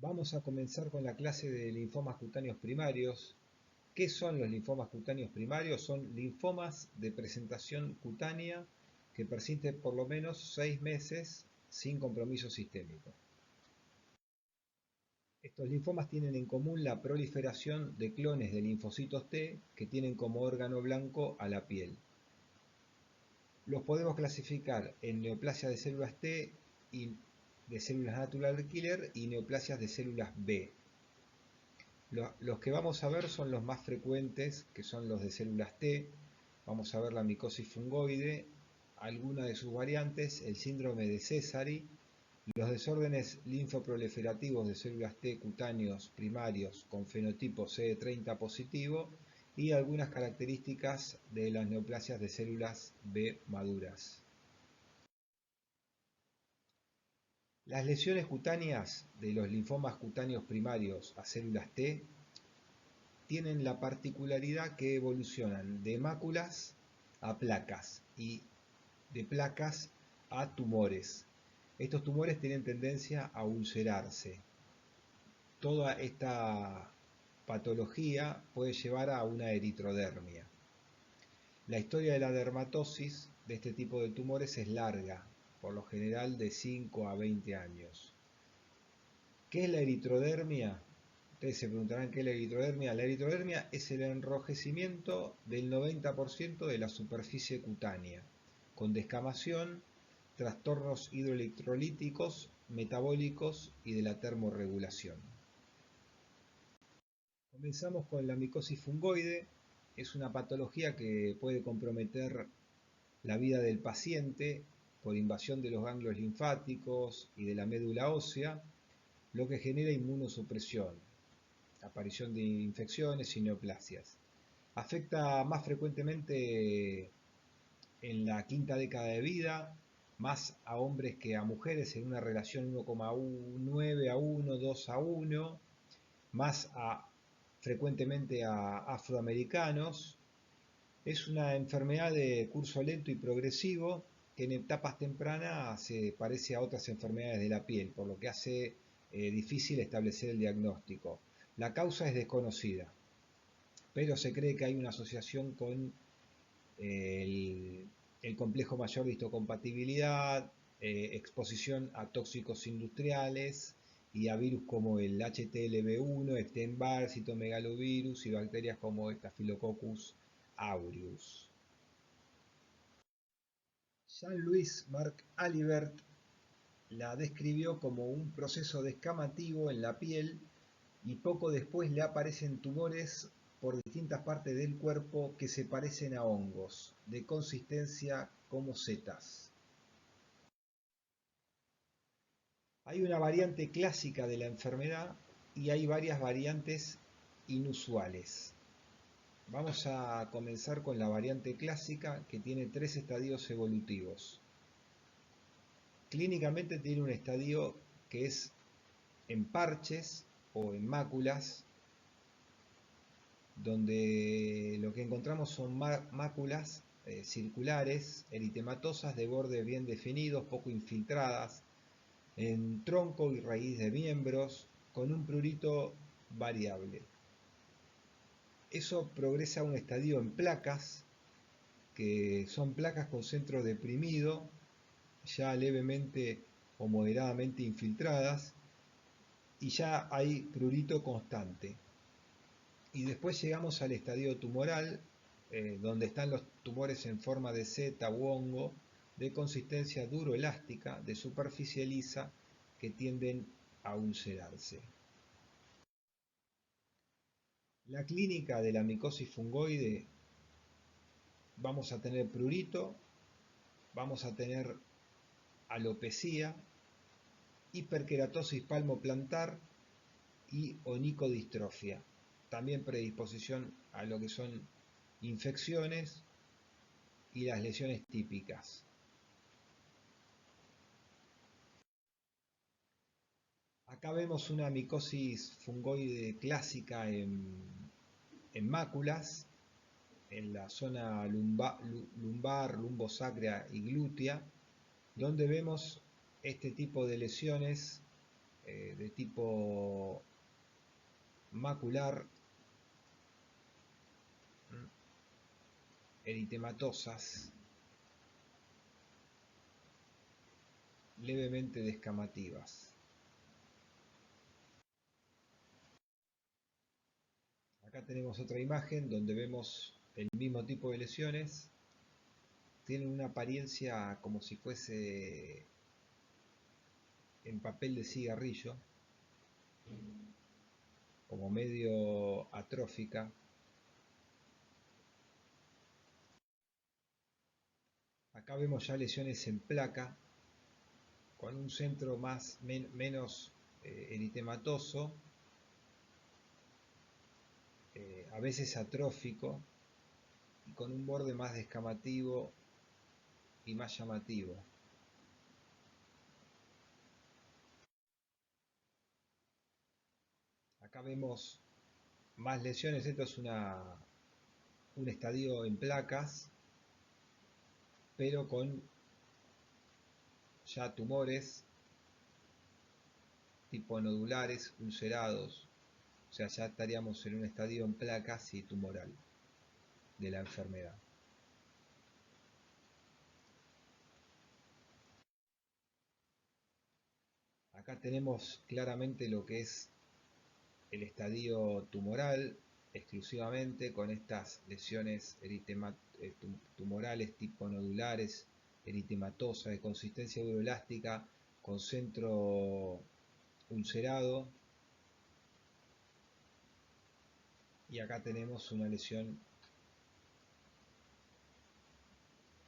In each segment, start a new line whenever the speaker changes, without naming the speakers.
Vamos a comenzar con la clase de linfomas cutáneos primarios. ¿Qué son los linfomas cutáneos primarios? Son linfomas de presentación cutánea que persisten por lo menos 6 meses sin compromiso sistémico. Estos linfomas tienen en común la proliferación de clones de linfocitos T que tienen como órgano blanco a la piel. Los podemos clasificar en neoplasias de células T y de células natural killer y neoplasias de células B. Los que vamos a ver son los más frecuentes, que son los de células T. Vamos a ver la micosis fungoide, alguna de sus variantes, el síndrome de Sézary, los desórdenes linfoproliferativos de células T cutáneos primarios con fenotipo CD30 positivo y algunas características de las neoplasias de células B maduras. Las lesiones cutáneas de los linfomas cutáneos primarios a células T tienen la particularidad que evolucionan de máculas a placas y de placas a tumores. Estos tumores tienen tendencia a ulcerarse. Toda esta patología puede llevar a una eritrodermia. La historia de la dermatosis de este tipo de tumores es larga, por lo general de 5 a 20 años. ¿Qué es la eritrodermia? Ustedes se preguntarán qué es la eritrodermia. La eritrodermia es el enrojecimiento del 90% de la superficie cutánea, con descamación, trastornos hidroelectrolíticos, metabólicos y de la termorregulación. Comenzamos con la micosis fungoide. Es una patología que puede comprometer la vida del paciente por invasión de los ganglios linfáticos y de la médula ósea, lo que genera inmunosupresión, aparición de infecciones y neoplasias. Afecta más frecuentemente en la quinta década de vida, más a hombres que a mujeres en una relación 1,9 a 1, 2 a 1, más frecuentemente a afroamericanos. Es una enfermedad de curso lento y progresivo que en etapas tempranas se parece a otras enfermedades de la piel, por lo que hace difícil establecer el diagnóstico. La causa es desconocida, pero se cree que hay una asociación con el complejo mayor de histocompatibilidad, exposición a tóxicos industriales y a virus como el HTLV1, Epstein-Barr, citomegalovirus y bacterias como Staphylococcus aureus. Jean-Louis Marc Alibert la describió como un proceso descamativo en la piel y poco después le aparecen tumores por distintas partes del cuerpo que se parecen a hongos, de consistencia como setas. Hay una variante clásica de la enfermedad y hay varias variantes inusuales. Vamos a comenzar con la variante clásica que tiene 3 estadios evolutivos. Clínicamente tiene un estadio que es en parches o en máculas, donde lo que encontramos son máculas circulares, eritematosas, de bordes bien definidos, poco infiltradas, en tronco y raíz de miembros, con un prurito variable. Eso progresa a un estadio en placas, que son placas con centro deprimido, ya levemente o moderadamente infiltradas, y ya hay prurito constante. Y después llegamos al estadio tumoral, donde están los tumores en forma de seta u hongo, de consistencia duro-elástica, de superficie lisa, que tienden a ulcerarse. La clínica de la micosis fungoide, vamos a tener prurito, vamos a tener alopecia, hiperkeratosis palmoplantar y onicodistrofia. También predisposición a lo que son infecciones y las lesiones típicas. Acá vemos una micosis fungoide clásica en máculas, en la zona lumbar, lumbosacra y glútea, donde vemos este tipo de lesiones de tipo macular, eritematosas, levemente descamativas. Acá tenemos otra imagen donde vemos el mismo tipo de lesiones. Tienen una apariencia como si fuese en papel de cigarrillo, como medio atrófica. Acá vemos ya lesiones en placa, con un centro menos eritematoso, a veces atrófico, y con un borde más descamativo y más llamativo. Acá vemos más lesiones. Esto es un estadio en placas, pero con ya tumores tipo nodulares, ulcerados. O sea, ya estaríamos en un estadio en placas y tumoral de la enfermedad. Acá tenemos claramente lo que es el estadio tumoral exclusivamente, con estas lesiones tumorales tipo nodulares, eritematosa, de consistencia euroelástica, con centro ulcerado. Y acá tenemos una lesión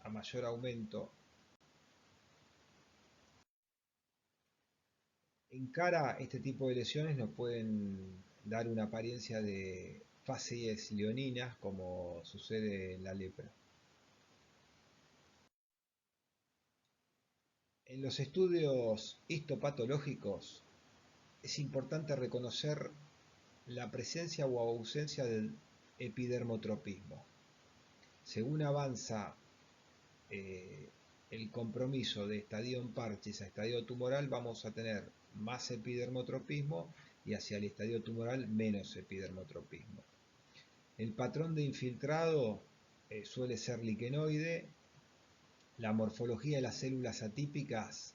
a mayor aumento. En cara, este tipo de lesiones nos pueden dar una apariencia de facies leoninas, como sucede en la lepra. En los estudios histopatológicos es importante reconocer la presencia o ausencia del epidermotropismo. Según avanza el compromiso de estadio en parches a estadio tumoral, vamos a tener más epidermotropismo y hacia el estadio tumoral menos epidermotropismo. El patrón de infiltrado suele ser liquenoide. La morfología de las células atípicas,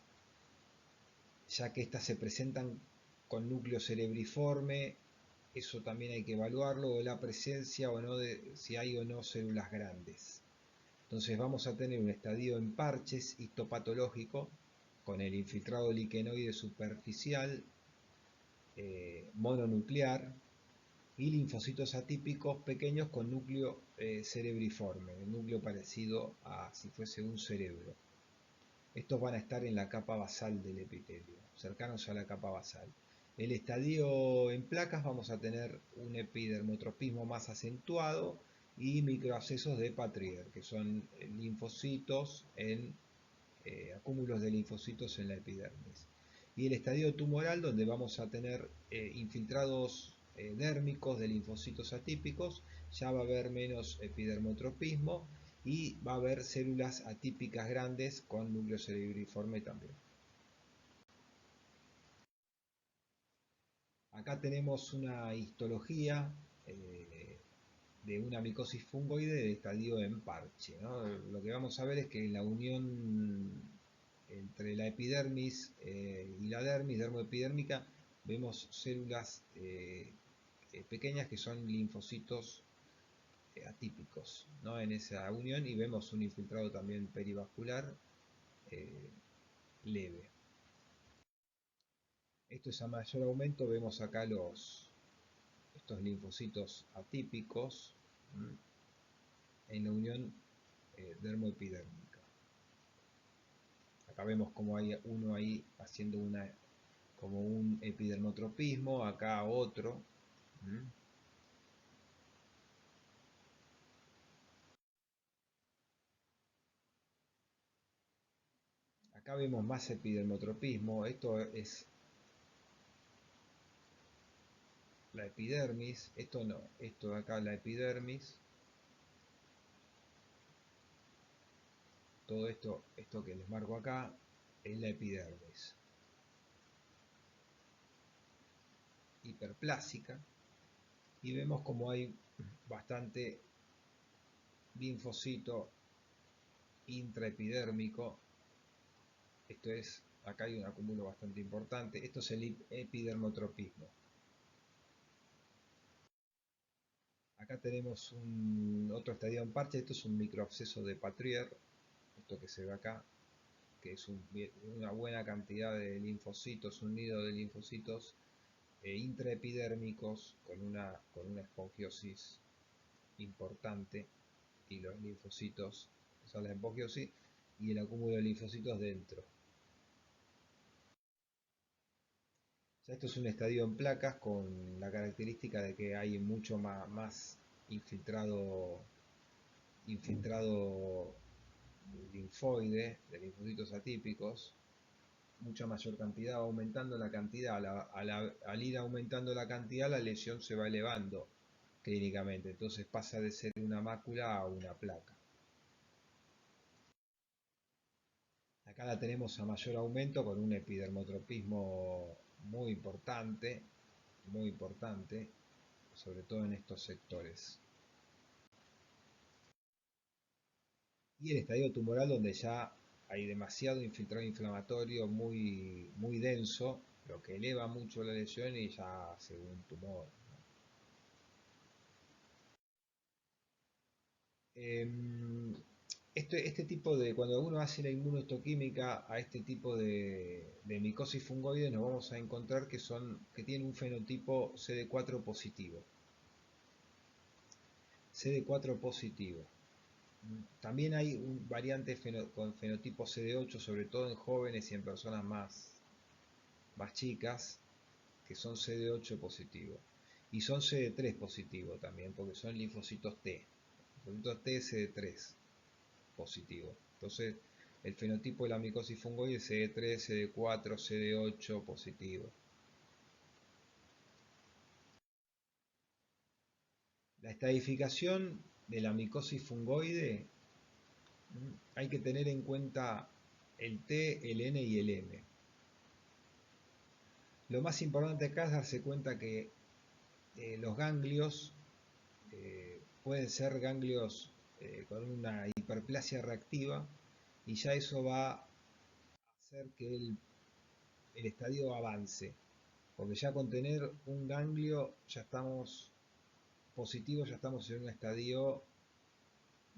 ya que éstas se presentan con núcleo cerebriforme, eso también hay que evaluarlo, o la presencia o no de si hay o no células grandes. Entonces vamos a tener un estadio en parches histopatológico con el infiltrado liquenoide superficial, mononuclear, y linfocitos atípicos pequeños con núcleo cerebriforme, el núcleo parecido a si fuese un cerebro. Estos van a estar en la capa basal del epitelio, cercanos a la capa basal. El estadio en placas vamos a tener un epidermotropismo más acentuado y microabscesos de Patrier, que son linfocitos acúmulos de linfocitos en la epidermis. Y el estadio tumoral, donde vamos a tener infiltrados dérmicos de linfocitos atípicos, ya va a haber menos epidermotropismo y va a haber células atípicas grandes con núcleo cerebriforme también. Acá tenemos una histología de una micosis fungoide de estadio en parche, ¿no? Lo que vamos a ver es que la unión entre la epidermis y la dermis, dermoepidérmica, vemos células pequeñas que son linfocitos atípicos, ¿no? En esa unión, y vemos un infiltrado también perivascular leve. Esto es a mayor aumento. Vemos acá estos linfocitos atípicos en la unión dermoepidérmica. Acá vemos como hay uno ahí haciendo como un epidermotropismo, acá otro. Acá vemos más epidermotropismo. Esto es la epidermis. Esto no, esto de acá la epidermis. Todo esto que les marco acá es la epidermis. hiperplásica, y vemos como hay bastante linfocito intraepidérmico. Esto es, acá hay un acúmulo bastante importante. Esto es el epidermotropismo. Acá tenemos otro estadio en parche. Esto es un microabsceso de Patrier, esto que se ve acá, que es una buena cantidad de linfocitos, un nido de linfocitos intraepidérmicos con una esponjiosis importante, y los linfocitos, son la esponjiosis y el acúmulo de linfocitos dentro. Ya esto es un estadio en placas con la característica de que hay mucho más infiltrado linfoide, de linfocitos atípicos, mucha mayor cantidad, aumentando la cantidad. Al ir aumentando la cantidad, la lesión se va elevando clínicamente, entonces pasa de ser una mácula a una placa. Acá la tenemos a mayor aumento con un epidermotropismo muy importante, sobre todo en estos sectores. Y el estadio tumoral, donde ya hay demasiado infiltrado inflamatorio muy denso, lo que eleva mucho la lesión y ya hace un tumor. Este tipo de, cuando uno hace la inmunohistoquímica a este tipo de micosis fungoide, nos vamos a encontrar que tiene un fenotipo CD4 positivo. CD4 positivo. También hay variantes con fenotipo CD8, sobre todo en jóvenes y en personas más chicas, que son CD8 positivo. Y son CD3 positivo también, porque son linfocitos T. Linfocitos T, CD3 positivo. Entonces, el fenotipo de la micosis fungoide es CD3, CD4, CD8 positivo. La estadificación de la micosis fungoide, hay que tener en cuenta el T, el N y el M. Lo más importante acá es darse cuenta que los ganglios pueden ser ganglios con una hiperplasia reactiva, y ya eso va a hacer que el estadio avance, porque ya con tener un ganglio ya estamos positivos, ya estamos en un estadio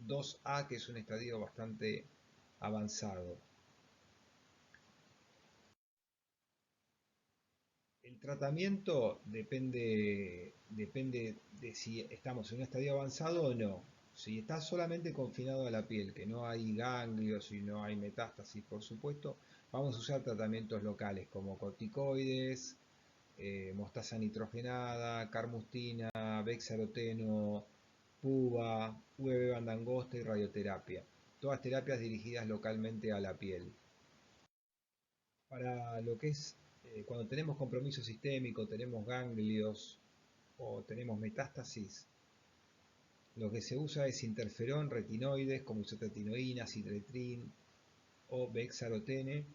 2A, que es un estadio bastante avanzado. El tratamiento depende de si estamos en un estadio avanzado o no. Si está solamente confinado a la piel, que no hay ganglios y no hay metástasis, por supuesto, vamos a usar tratamientos locales como corticoides, mostaza nitrogenada, carmustina, bexaroteno, PUVA, UVB banda angosta y radioterapia. Todas terapias dirigidas localmente a la piel. Para lo que es cuando tenemos compromiso sistémico, tenemos ganglios o tenemos metástasis, lo que se usa es interferón, retinoides como isotretinoína, citretrin o bexarotene.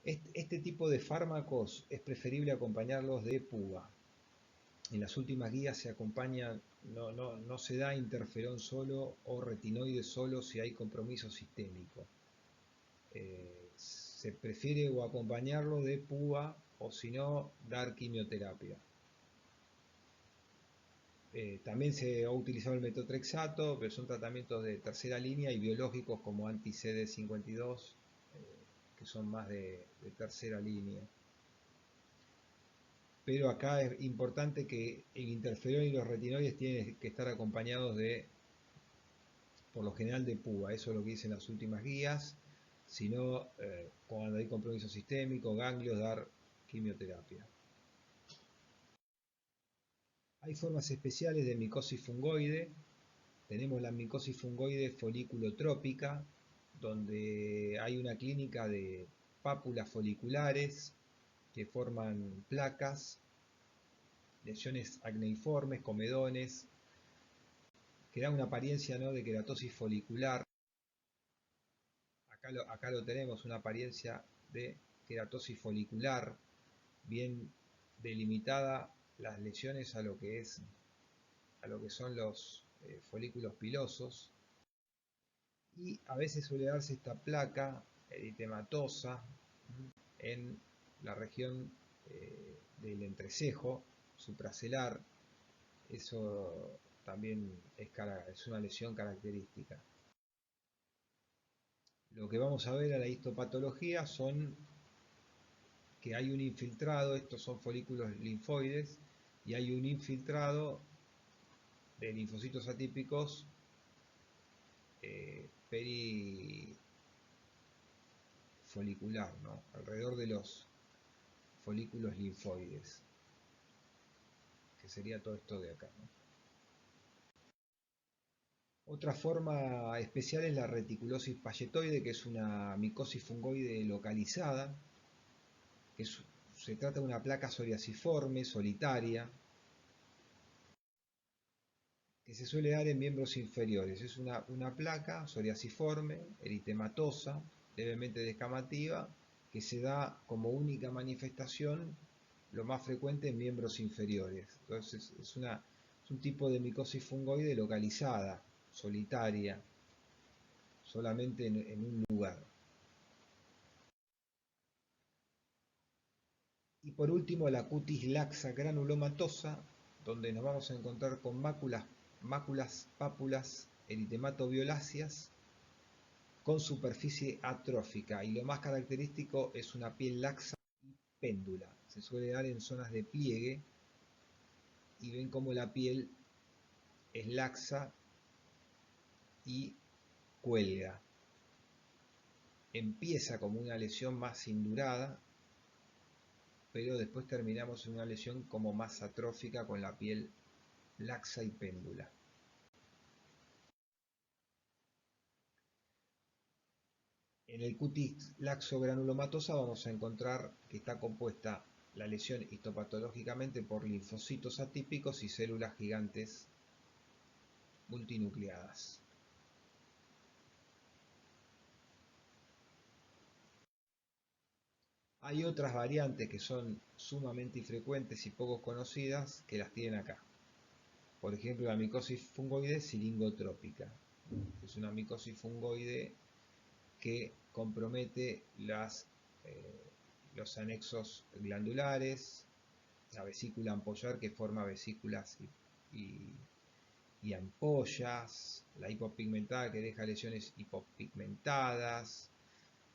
Este tipo de fármacos es preferible acompañarlos de PUVA. En las últimas guías se acompaña, no se da interferón solo o retinoides solo si hay compromiso sistémico. Se prefiere o acompañarlo de PUVA o si no dar quimioterapia. También se ha utilizado el metotrexato, pero son tratamientos de tercera línea, y biológicos como anti-CD52, que son más de tercera línea. Pero acá es importante que el interferón y los retinoides tienen que estar acompañados por lo general, de PUVA. Eso es lo que dicen las últimas guías. Si no, cuando hay compromiso sistémico, ganglios, dar quimioterapia. Hay formas especiales de micosis fungoide. Tenemos la micosis fungoide foliculotrópica, donde hay una clínica de pápulas foliculares que forman placas, lesiones acneiformes, comedones, que da una apariencia, ¿no?, de queratosis folicular. Acá lo tenemos, una apariencia de queratosis folicular bien delimitada las lesiones a lo que son los folículos pilosos, y a veces suele darse esta placa eritematosa en la región del entrecejo supracelular. Eso también es una lesión característica. Lo que vamos a ver a la histopatología son que hay un infiltrado, estos son folículos linfoides, y hay un infiltrado de linfocitos atípicos perifolicular, ¿no? Alrededor de los folículos linfoides, que sería todo esto de acá, ¿no? Otra forma especial es la reticulosis palletoide, que es una micosis fungoide localizada, se trata de una placa psoriasiforme, solitaria, que se suele dar en miembros inferiores. Es una placa psoriasiforme, eritematosa, levemente descamativa, que se da como única manifestación, lo más frecuente, en miembros inferiores. Entonces es un tipo de micosis fungoide localizada, solitaria, solamente en un lugar. Y por último, la cutis laxa granulomatosa, donde nos vamos a encontrar con máculas, pápulas eritematoviolaceas con superficie atrófica, y lo más característico es una piel laxa y péndula. Se suele dar en zonas de pliegue, y ven como la piel es laxa y cuelga. Empieza como una lesión más indurada, pero después terminamos en una lesión como más atrófica, con la piel laxa y péndula. En el cutis laxo-granulomatosa vamos a encontrar que está compuesta la lesión histopatológicamente por linfocitos atípicos y células gigantes multinucleadas. Hay otras variantes que son sumamente infrecuentes y poco conocidas, que las tienen acá. Por ejemplo, la micosis fungoide silingotrópica. Es una micosis fungoide que compromete los anexos glandulares, la vesícula ampollar, que forma vesículas y ampollas, la hipopigmentada, que deja lesiones hipopigmentadas,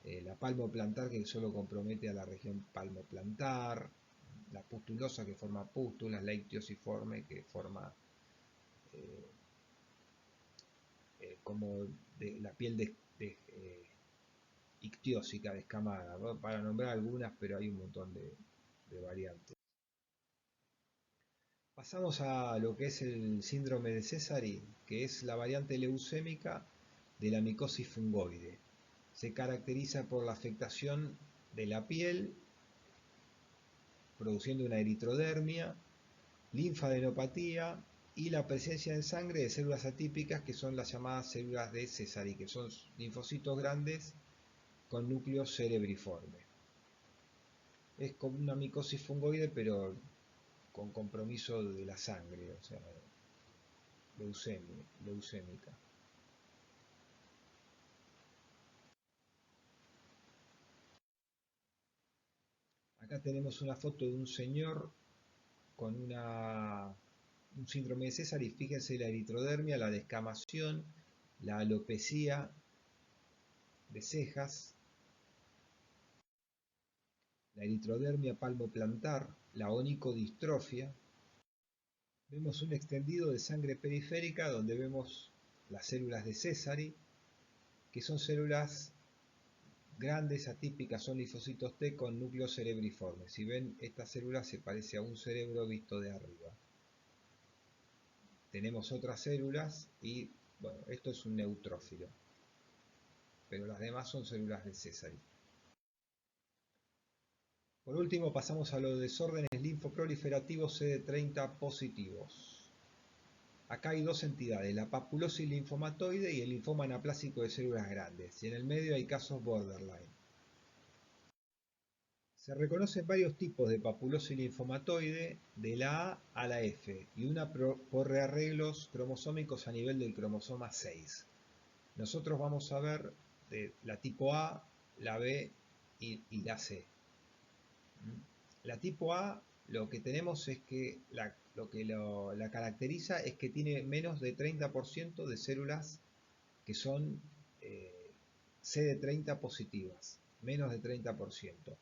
la palmoplantar, que solo compromete a la región palmoplantar, la pustulosa, que forma pústulas, la ictiosiforme, que forma como la piel ictiósica, descamada, ¿no? Para nombrar algunas, pero hay un montón de variantes. Pasamos a lo que es el síndrome de Sézary, que es la variante leucémica de la micosis fungoide. Se caracteriza por la afectación de la piel, produciendo una eritrodermia, linfadenopatía y la presencia en sangre de células atípicas, que son las llamadas células de Sézary, que son linfocitos grandes con núcleo cerebriforme. Es como una micosis fungoide, pero con compromiso de la sangre, o sea, leucémica. Acá tenemos una foto de un señor con un síndrome de Sézary, y fíjense la eritrodermia, la descamación, la alopecia de cejas, la eritrodermia palmoplantar, la onicodistrofia. Vemos un extendido de sangre periférica donde vemos las células de Sézary, que son células grandes, atípicas, son linfocitos T con núcleo cerebriforme. Si ven, esta célula se parece a un cerebro visto de arriba. Tenemos otras células y, bueno, esto es un neutrófilo, pero las demás son células de Sézary. Por último, pasamos a los desórdenes linfoproliferativos CD30 positivos. Acá hay dos entidades, la papulosis linfomatoide y el linfoma anaplásico de células grandes, y en el medio hay casos borderline. Se reconocen varios tipos de papulosis linfomatoide de la A a la F y una por rearreglos cromosómicos a nivel del cromosoma 6. Nosotros vamos a ver de la tipo A, la B y la C. La tipo A, lo que tenemos es que lo que la caracteriza es que tiene menos de 30% de células que son CD30 positivas, menos de 30%.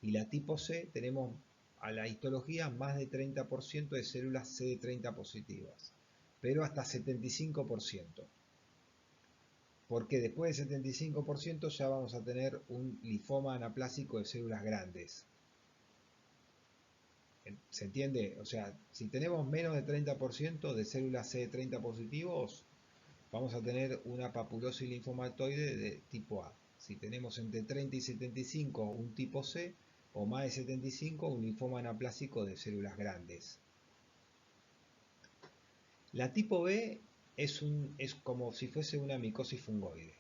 Y la tipo C tenemos a la histología más de 30% de células CD30 positivas, pero hasta 75%. Porque después del 75% ya vamos a tener un linfoma anaplásico de células grandes. ¿Se entiende? O sea, si tenemos menos de 30% de células CD30 positivos, vamos a tener una papulosis linfomatoide de tipo A. Si tenemos entre 30 y 75, un tipo C, o más de 75, un linfoma anaplásico de células grandes. La tipo B es como si fuese una micosis fungoide.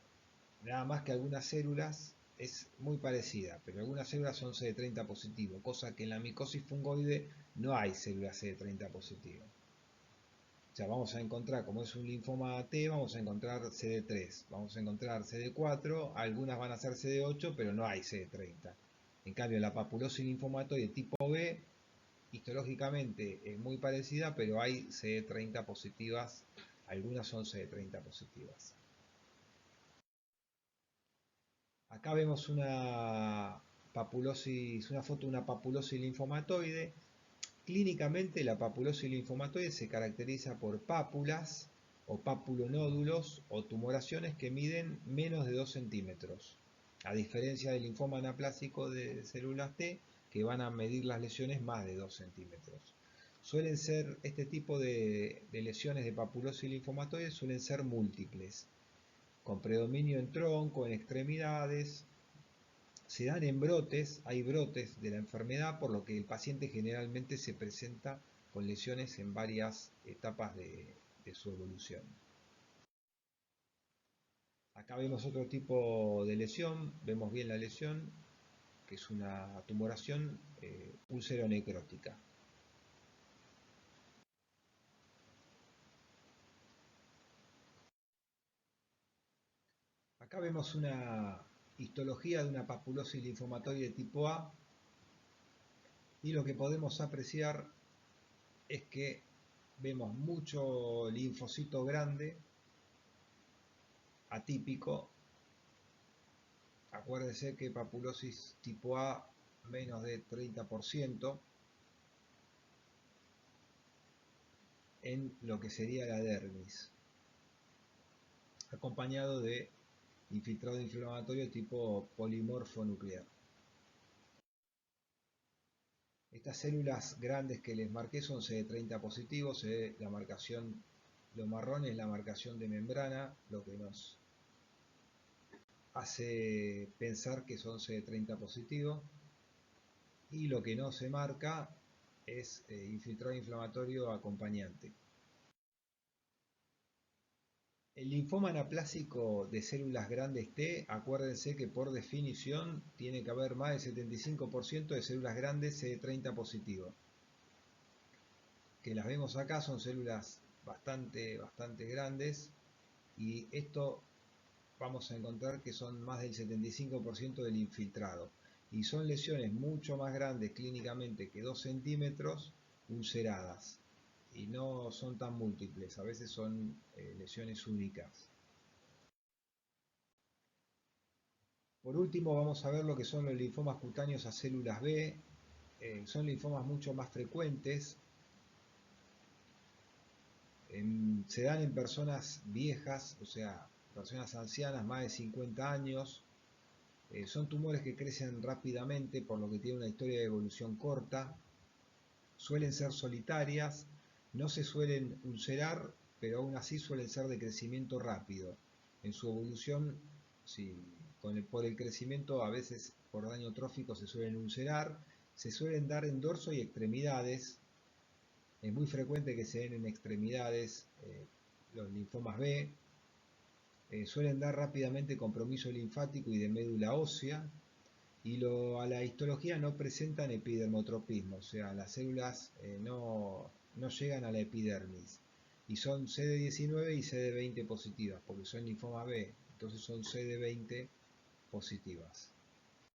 Nada más que algunas células es muy parecida, pero algunas células son CD30 positivo, cosa que en la micosis fungoide no hay células CD30 positivo. O sea, vamos a encontrar, como es un linfoma T, vamos a encontrar CD3, vamos a encontrar CD4, algunas van a ser CD8, pero no hay CD30. En cambio, la papulosis linfomatoide tipo B, histológicamente es muy parecida, pero hay CD30 positivas, algunas son CD30 positivas. Acá vemos una foto de una papulosis linfomatoide. Clínicamente la papulosis linfomatoide se caracteriza por pápulas o papulonódulos o tumoraciones que miden menos de 2 centímetros, a diferencia del linfoma anaplásico de células T, que van a medir las lesiones más de 2 centímetros. Suelen ser, este tipo de lesiones de papulosis linfomatoide suelen ser múltiples, con predominio en tronco, en extremidades. Se dan en brotes, hay brotes de la enfermedad, por lo que el paciente generalmente se presenta con lesiones en varias etapas de su evolución. Acá vemos otro tipo de lesión, vemos bien la lesión, que es una tumoración úlcero-necrótica. Acá vemos una histología de una papulosis linfomatoide tipo A y lo que podemos apreciar es que vemos mucho linfocito grande, atípico. Acuérdese que papulosis tipo A menos de 30% en lo que sería la dermis, acompañado de infiltrado inflamatorio tipo polimorfo nuclear. Estas células grandes que les marqué son CD30 positivos, la marcación, lo marrón es la marcación de membrana, lo que nos hace pensar que son CD30 positivos, y lo que no se marca es infiltrado inflamatorio acompañante. El linfoma anaplásico de células grandes T, acuérdense que por definición tiene que haber más del 75% de células grandes CD30 positivo. Que las vemos acá son células bastante grandes, y esto vamos a encontrar que son más del 75% del infiltrado. Y son lesiones mucho más grandes clínicamente que 2 centímetros, ulceradas. Y no son tan múltiples, a veces son lesiones únicas. Por último vamos a ver lo que son los linfomas cutáneos a células B. Son linfomas mucho más frecuentes. Se dan en personas viejas, o sea, personas ancianas, más de 50 años. Son tumores que crecen rápidamente, por lo que tienen una historia de evolución corta. Suelen ser solitarias, no se suelen ulcerar, pero aún así suelen ser de crecimiento rápido. En su evolución, sí, por el crecimiento, a veces por daño trófico se suelen ulcerar, se suelen dar en dorso y extremidades. Es muy frecuente que se den en extremidades los linfomas B. Suelen dar rápidamente compromiso linfático y de médula ósea. a la histología no presentan epidermotropismo, o sea, las células no llegan a la epidermis. Y son CD19 y CD20 positivas, porque son linfoma B, entonces son CD20 positivas.